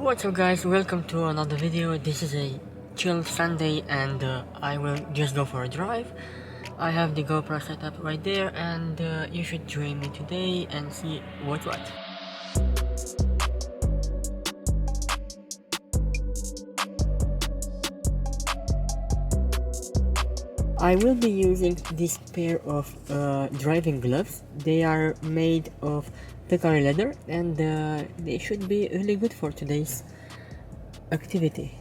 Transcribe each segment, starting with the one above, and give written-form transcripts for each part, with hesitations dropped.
What's up guys, welcome to another video. This is a chill Sunday and I will just go for a drive. I have the GoPro set up right there and you should join me today and see what's what. I will be using this pair of driving gloves. They are made of pecan leather and they should be really good for today's activity.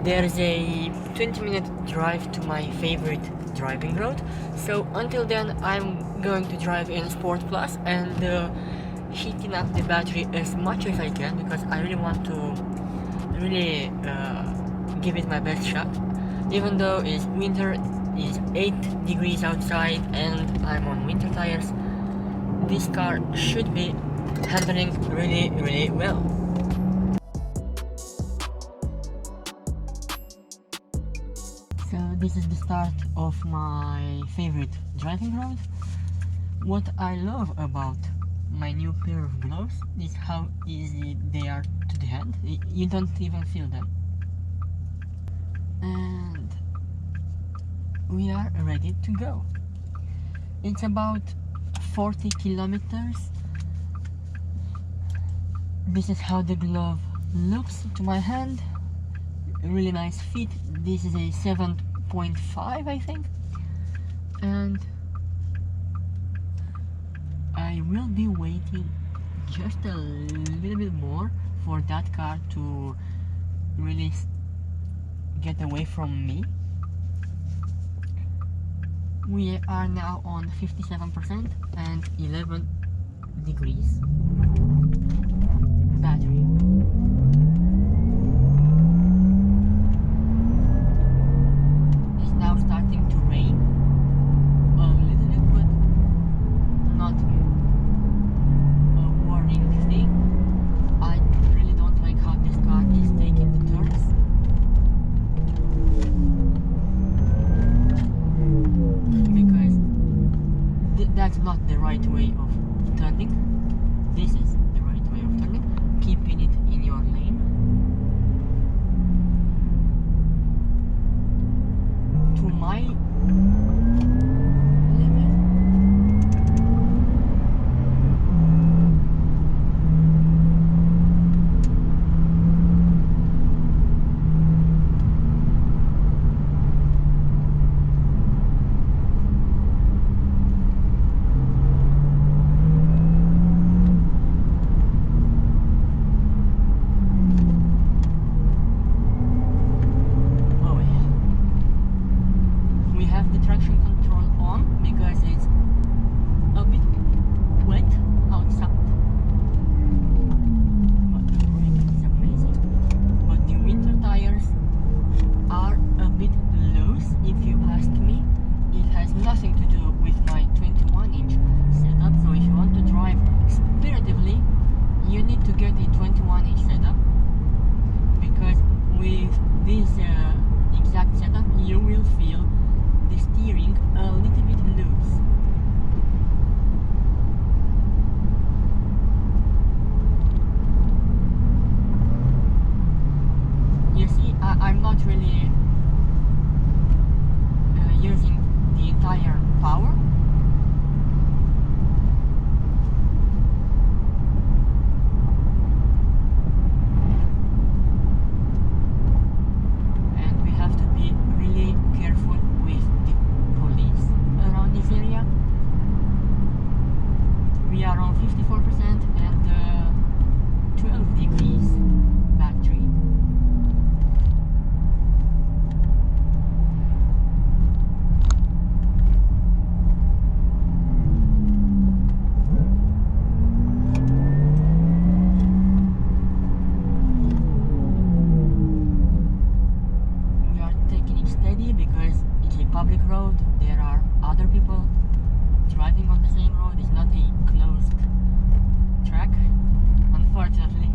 There's a 20-minute drive to my favorite driving road, so until then I'm going to drive in Sport Plus and heating up the battery as much as I can because I really want to give it my best shot. Even though it's winter, it's 8 degrees outside and I'm on winter tires, this car should be handling really well. So this is the start of my favorite driving road. What I love about my new pair of gloves is how easy they are to the hand. You don't even feel them. And we are ready to go. It's about 40 kilometers. This is how the glove looks to my hand. Really nice fit. This is a 7.5 I think, and I will be waiting just a little bit more for that car to really get away from me. We are now on 57% and 11 degrees. Battery. It's now starting to rain a little bit, but not a warning thing. I really don't like how this car is taking the turns. Because that's not the right way of turning. This is the right way of turning. Keeping it in your lane. To my limit. Traction control on because it's a bit wet outside, but the brake is amazing. But the winter tires are a bit loose if you ask me. It has nothing to do with my 21-inch setup, so if you want to drive spiritively you need to get a 21-inch setup, because with this exact setup you will feel the steering a little bit loose. You see, I'm not really using the entire power. And we have to be really careful with the police around this area. We are on 54% and 12 degrees battery. We are taking it steady because it's a public road. There are other people driving on the same road. It's not a closed track, unfortunately.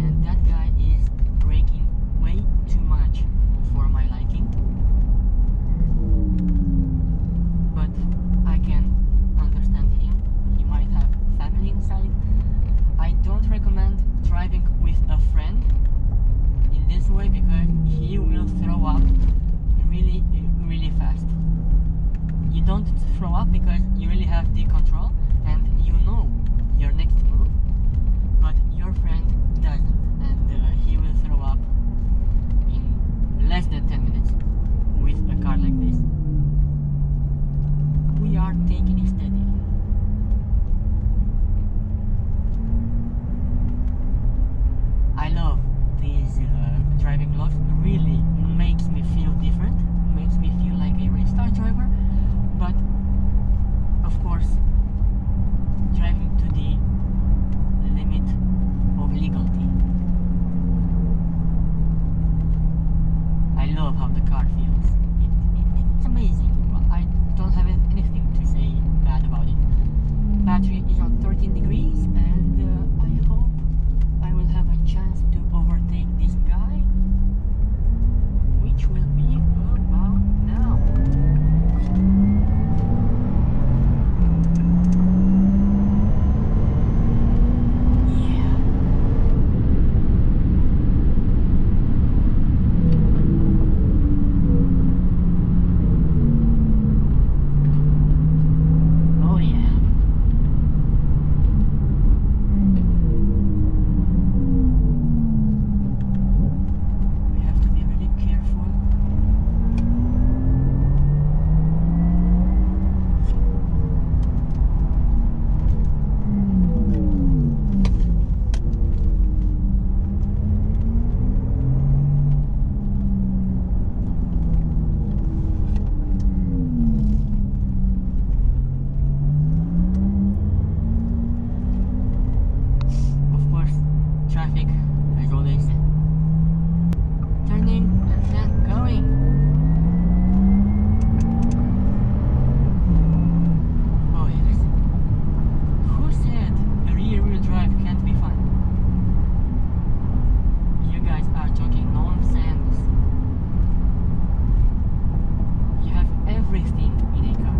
And that guy is braking way too much for my liking. But I can understand you really have the control and you know your next move, but your friend doesn't, and he will throw up in less than 10 minutes with a car like this. We are taking it steady. I love these driving gloves. Really makes me feel different, makes me feel like a race car driver, but of course driving to the limit of legality. I love how the car feels. It's amazing. I don't have anything to say bad about it. Battery is on 13 degrees and I hope I will have a chance to overtake this guy, which will be about now. Traffic, as always. Turning and then going. Oh yes. Who said rear-wheel drive can't be fun? You guys are talking nonsense. You have everything in a car.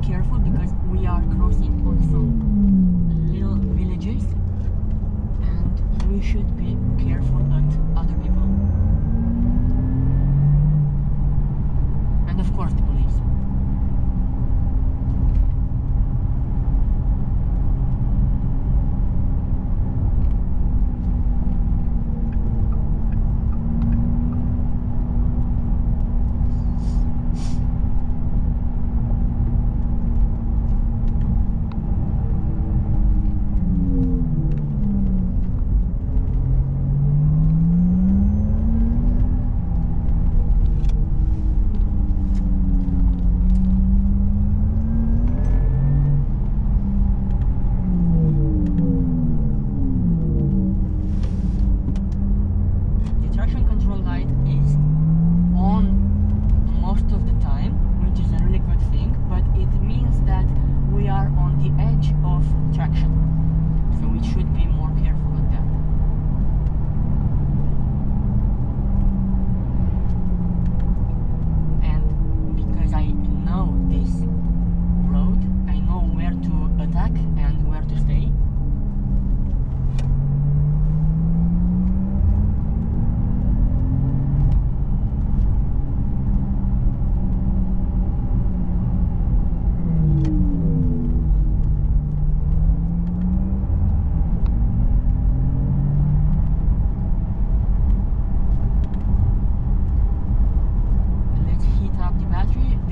Careful because we are crossing on some little villages and we should be careful at other people and of course the police.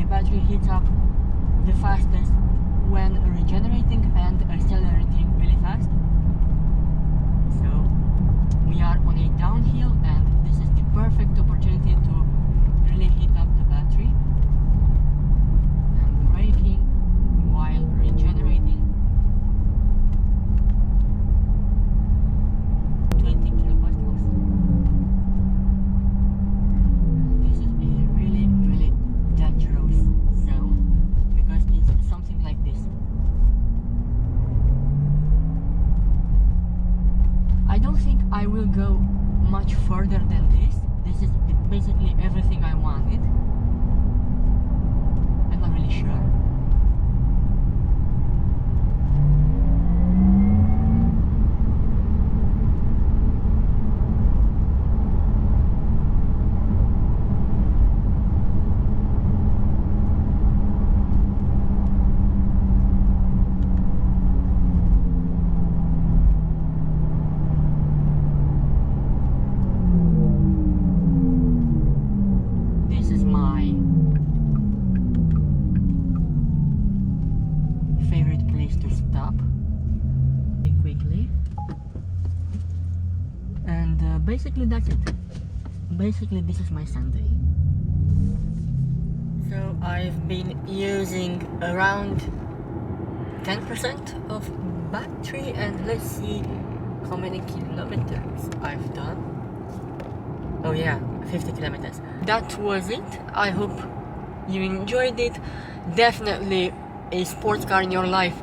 Battery heats up the fastest when regenerating and accelerating really fast. So we are on a downhill and this is the perfect opportunity to really heat up the battery. I'm braking while regenerating. 20 kilopascals. This is a really dangerous zone because it's something like this. I don't think I will go much further than basically that's it. Basically this is my Sunday. So I've been using around 10% of battery, and let's see how many kilometers I've done. Oh yeah, 50 kilometers. That was it. I hope you enjoyed it. Definitely a sports car in your life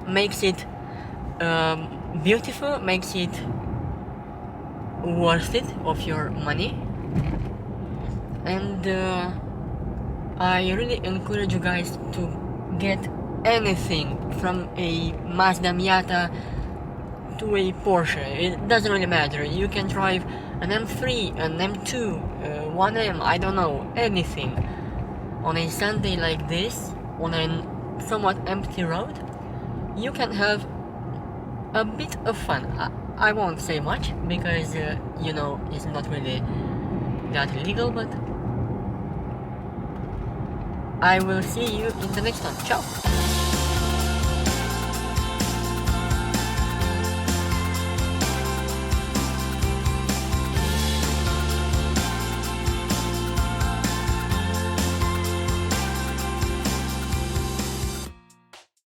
makes it beautiful, makes it worth it of your money, and I really encourage you guys to get anything from a Mazda Miata to a Porsche. It doesn't really matter. You can drive an M3, an M2, 1M, I don't know, anything. On a Sunday like this, on a somewhat empty road, you can have a bit of fun. I won't say much because, you know, it's not really that legal, but I will see you in the next one. Ciao!